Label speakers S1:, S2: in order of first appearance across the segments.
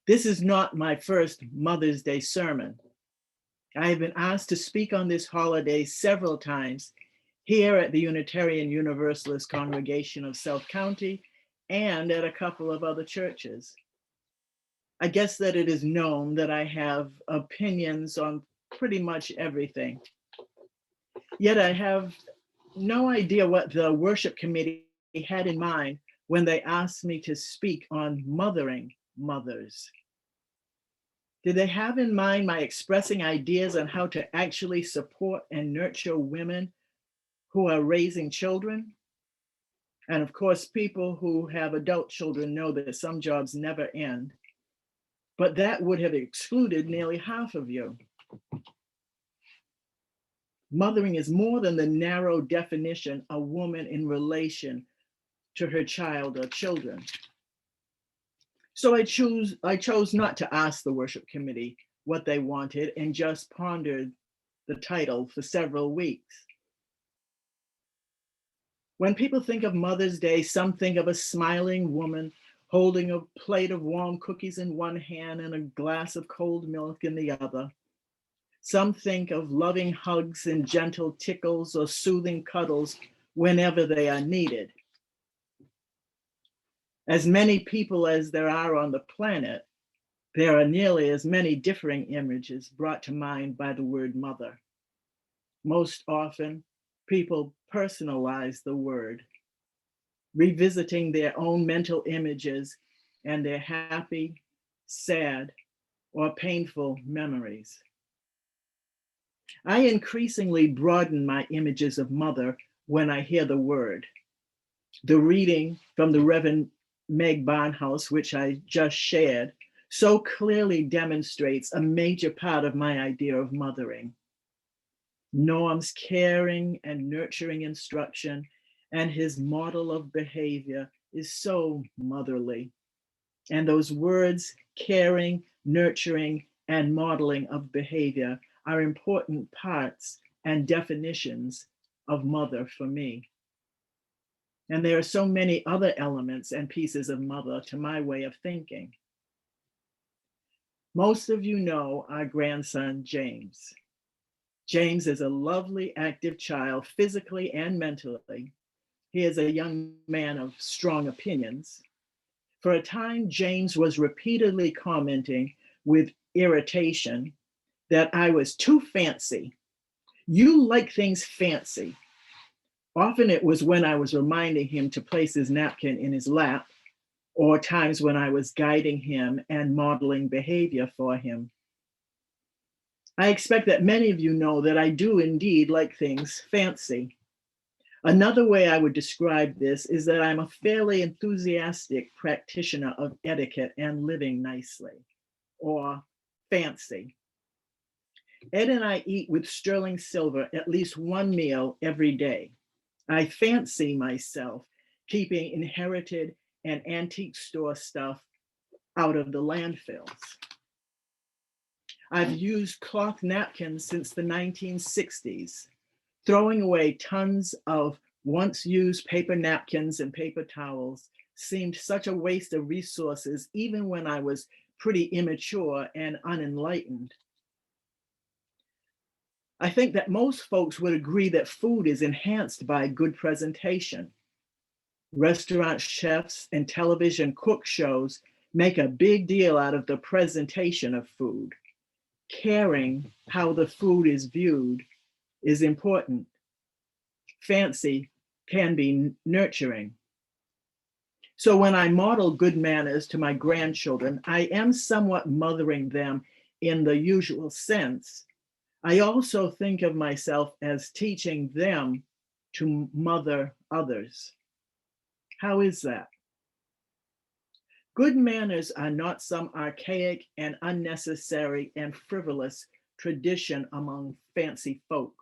S1: This is not my first Mother's Day sermon. I have been asked to speak on this holiday several times here at the Unitarian Universalist Congregation of South County and at a couple of other churches. I guess that it is known that I have opinions on pretty much everything. Yet I have no idea what the worship committee had in mind when they asked me to speak on mothering mothers. Did they have in mind my expressing ideas on how to actually support and nurture women who are raising children? And of course, people who have adult children know that some jobs never end, but that would have excluded nearly half of you. Mothering is more than the narrow definition a woman in relation to her child or children. So I chose not to ask the worship committee what they wanted and just pondered the title for several weeks. When people think of Mother's Day, some think of a smiling woman holding a plate of warm cookies in one hand and a glass of cold milk in the other. Some think of loving hugs and gentle tickles or soothing cuddles whenever they are needed. As many people as there are on the planet, there are nearly as many differing images brought to mind by the word mother. Most often, people personalize the word, revisiting their own mental images and their happy, sad, or painful memories. I increasingly broaden my images of mother when I hear the word. The reading from the Reverend Meg Barnhouse, which I just shared, so clearly demonstrates a major part of my idea of mothering. Norm's caring and nurturing instruction and his model of behavior is so motherly. And those words, caring, nurturing, and modeling of behavior, are important parts and definitions of mother for me. And there are so many other elements and pieces of mother to my way of thinking. Most of you know our grandson, James. James is a lovely, active child, physically and mentally. He is a young man of strong opinions. For a time, James was repeatedly commenting with irritation that I was too fancy. You like things fancy. Often it was when I was reminding him to place his napkin in his lap, or times when I was guiding him and modeling behavior for him. I expect that many of you know that I do indeed like things fancy. Another way I would describe this is that I'm a fairly enthusiastic practitioner of etiquette and living nicely, or fancy. Ed and I eat with sterling silver at least one meal every day. I fancy myself keeping inherited and antique store stuff out of the landfills. I've used cloth napkins since the 1960s, throwing away tons of once used paper napkins and paper towels seemed such a waste of resources, even when I was pretty immature and unenlightened. I think that most folks would agree that food is enhanced by good presentation. Restaurant chefs and television cook shows make a big deal out of the presentation of food. Caring how the food is viewed is important. Fancy can be nurturing. So when I model good manners to my grandchildren, I am somewhat mothering them in the usual sense. I also think of myself as teaching them to mother others. How is that? Good manners are not some archaic and unnecessary and frivolous tradition among fancy folk.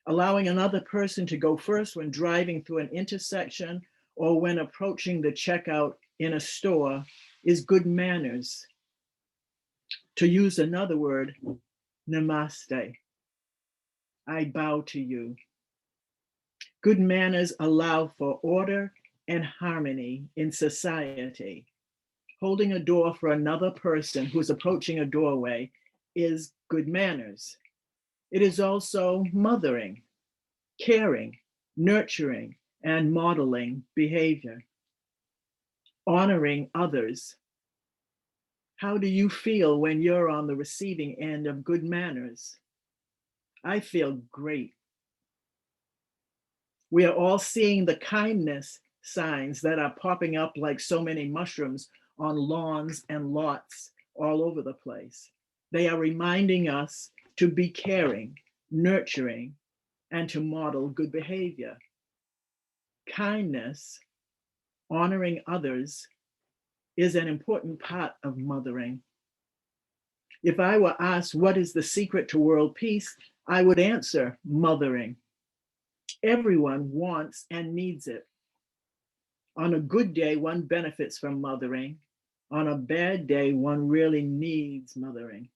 S1: Allowing another person to go first when driving through an intersection or when approaching the checkout in a store is good manners. To use another word, namaste. I bow to you. Good manners allow for order and harmony in society. Holding a door for another person who's approaching a doorway is good manners. It is also mothering, caring, nurturing, and modeling behavior. Honoring others. How do you feel when you're on the receiving end of good manners? I feel great. We are all seeing the kindness signs that are popping up like so many mushrooms on lawns and lots all over the place. They are reminding us to be caring, nurturing, and to model good behavior. Kindness, honoring others, is an important part of mothering. If I were asked what is the secret to world peace, I would answer mothering. Everyone wants and needs it. On a good day, one benefits from mothering. On a bad day, one really needs mothering.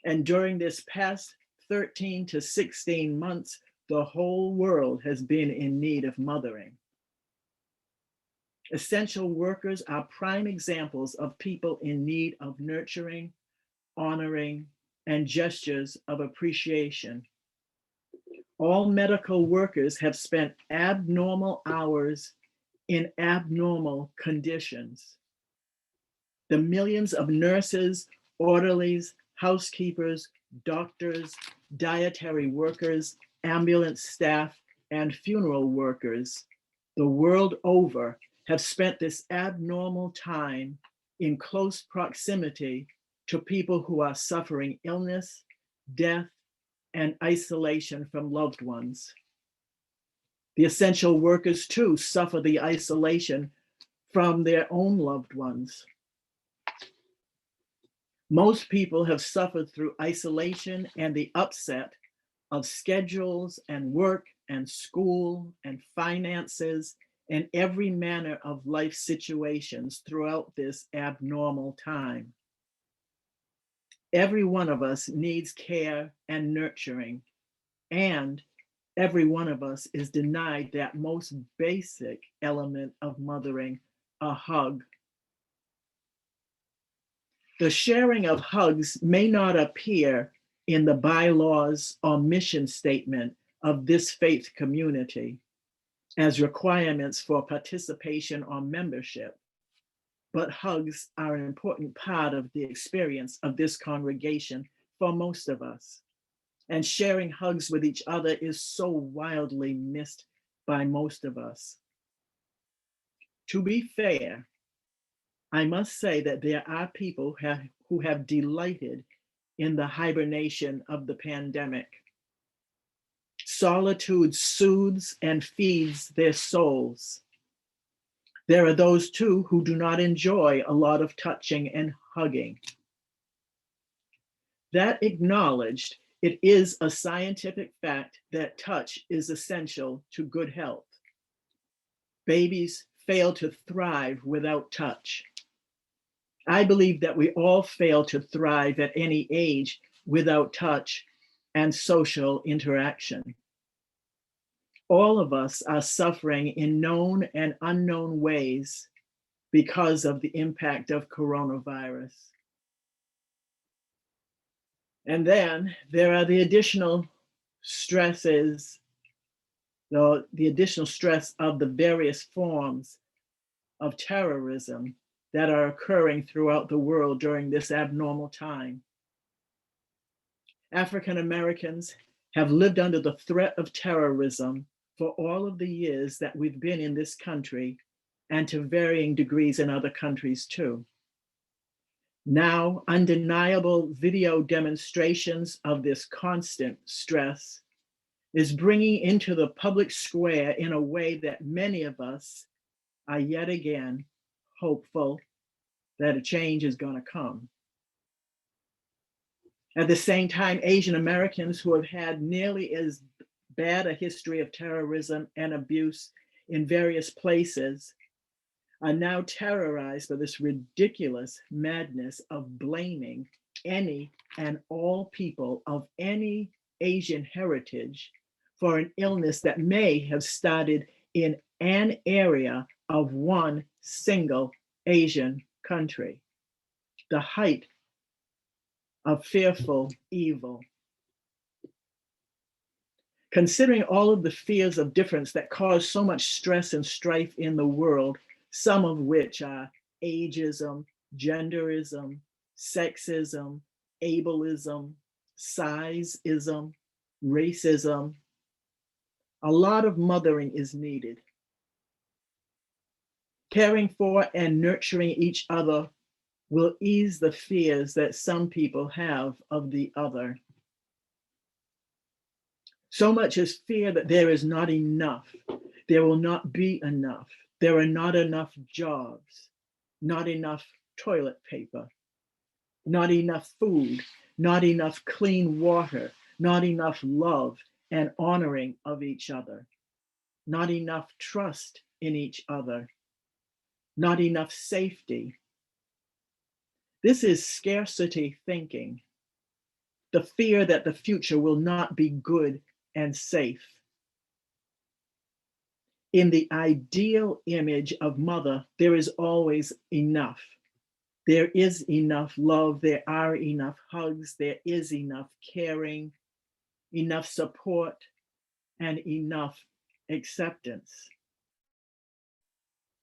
S1: And during this past 13 to 16 months, the whole world has been in need of mothering. Essential workers are prime examples of people in need of nurturing, honoring, and gestures of appreciation. All medical workers have spent abnormal hours in abnormal conditions. The millions of nurses, orderlies, housekeepers, doctors, dietary workers, ambulance staff, and funeral workers the world over have spent this abnormal time in close proximity to people who are suffering illness, death, and isolation from loved ones. The essential workers too suffer the isolation from their own loved ones. Most people have suffered through isolation and the upset of schedules and work and school and finances and every manner of life situations throughout this abnormal time. Every one of us needs care and nurturing, and every one of us is denied that most basic element of mothering, a hug. The sharing of hugs may not appear in the bylaws or mission statement of this faith community as requirements for participation or membership, but hugs are an important part of the experience of this congregation for most of us. And sharing hugs with each other is so wildly missed by most of us. To be fair, I must say that there are people who have delighted in the hibernation of the pandemic. Solitude soothes and feeds their souls. There are those too who do not enjoy a lot of touching and hugging. That acknowledged, it is a scientific fact that touch is essential to good health. Babies fail to thrive without touch. I believe that we all fail to thrive at any age without touch and social interaction. All of us are suffering in known and unknown ways because of the impact of coronavirus. And then there are the additional stresses, the additional stress of the various forms of terrorism that are occurring throughout the world during this abnormal time. African Americans have lived under the threat of terrorism for all of the years that we've been in this country, and to varying degrees in other countries too. Now, undeniable video demonstrations of this constant stress is bringing into the public square in a way that many of us are yet again hopeful that a change is going to come. At the same time, Asian Americans who have had nearly as bad a history of terrorism and abuse in various places are now terrorized by this ridiculous madness of blaming any and all people of any Asian heritage for an illness that may have started in an area of one single Asian country, the height of fearful evil. Considering all of the fears of difference that cause so much stress and strife in the world, some of which are ageism, genderism, sexism, ableism, sizeism, racism, a lot of mothering is needed. Caring for and nurturing each other will ease the fears that some people have of the other. So much is fear that there is not enough, there will not be enough, there are not enough jobs, not enough toilet paper, not enough food, not enough clean water, not enough love and honoring of each other, not enough trust in each other, not enough safety. This is scarcity thinking, the fear that the future will not be good and safe. In the ideal image of mother, there is always enough. There is enough love, there are enough hugs, there is enough caring, enough support, and enough acceptance.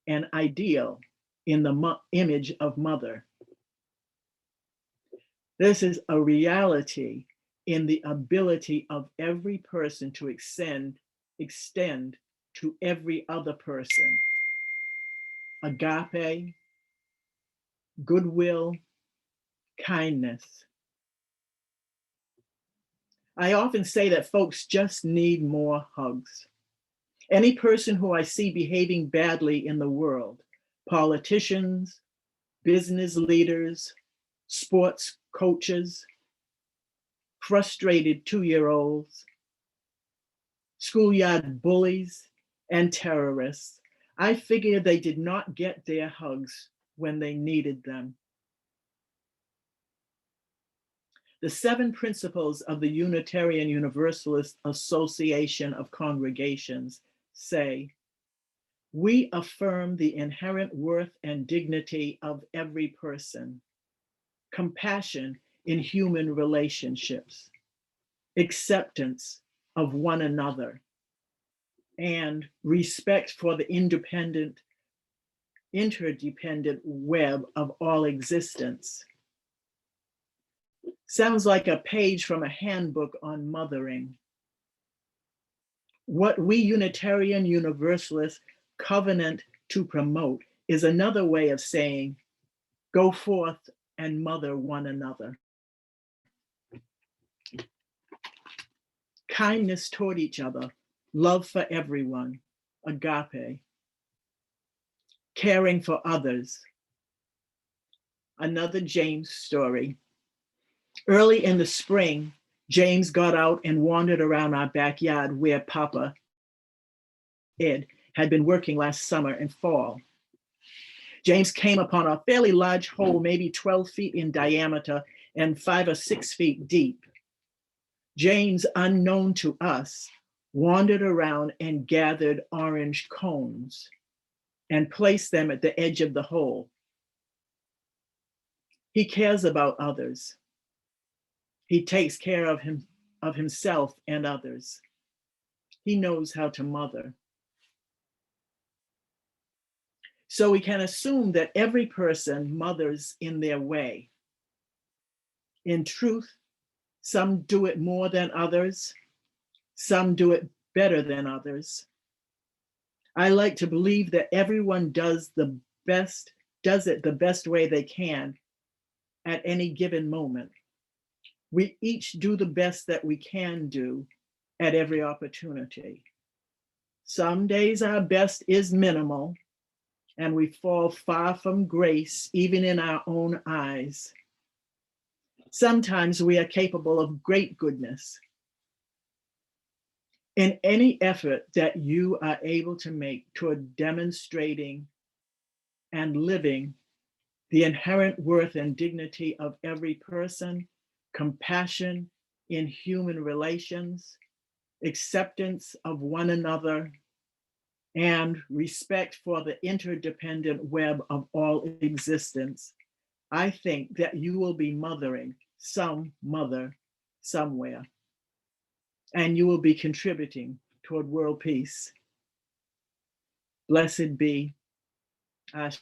S1: An ideal in the image of mother. This is a reality in the ability of every person to extend to every other person. Agape, goodwill, kindness. I often say that folks just need more hugs. Any person who I see behaving badly in the world, politicians, business leaders, sports coaches, frustrated 2-year-olds, schoolyard bullies, and terrorists, I figure they did not get their hugs when they needed them. The 7 principles of the Unitarian Universalist Association of Congregations say, we affirm the inherent worth and dignity of every person, compassion in human relationships, acceptance of one another, and respect for the interdependent web of all existence. Sounds like a page from a handbook on mothering. What we Unitarian Universalists covenant to promote is another way of saying, go forth and mother one another. Kindness toward each other, love for everyone, agape. Caring for others. Another James story. Early in the spring, James got out and wandered around our backyard where Papa, Ed, had been working last summer and fall. James came upon a fairly large hole, maybe 12 feet in diameter and 5 or 6 feet deep. James, unknown to us, wandered around and gathered orange cones and placed them at the edge of the hole. He cares about others. He takes care of himself and others. He knows how to mother. So we can assume that every person mothers in their way. In truth, some do it more than others. Some do it better than others. I like to believe that everyone does it the best way they can at any given moment. We each do the best that we can do at every opportunity. Some days our best is minimal, and we fall far from grace, even in our own eyes. Sometimes we are capable of great goodness. In any effort that you are able to make toward demonstrating and living the inherent worth and dignity of every person, compassion in human relations, acceptance of one another, and respect for the interdependent web of all existence, I think that you will be mothering some mother somewhere, and you will be contributing toward world peace. Blessed be. Ashe.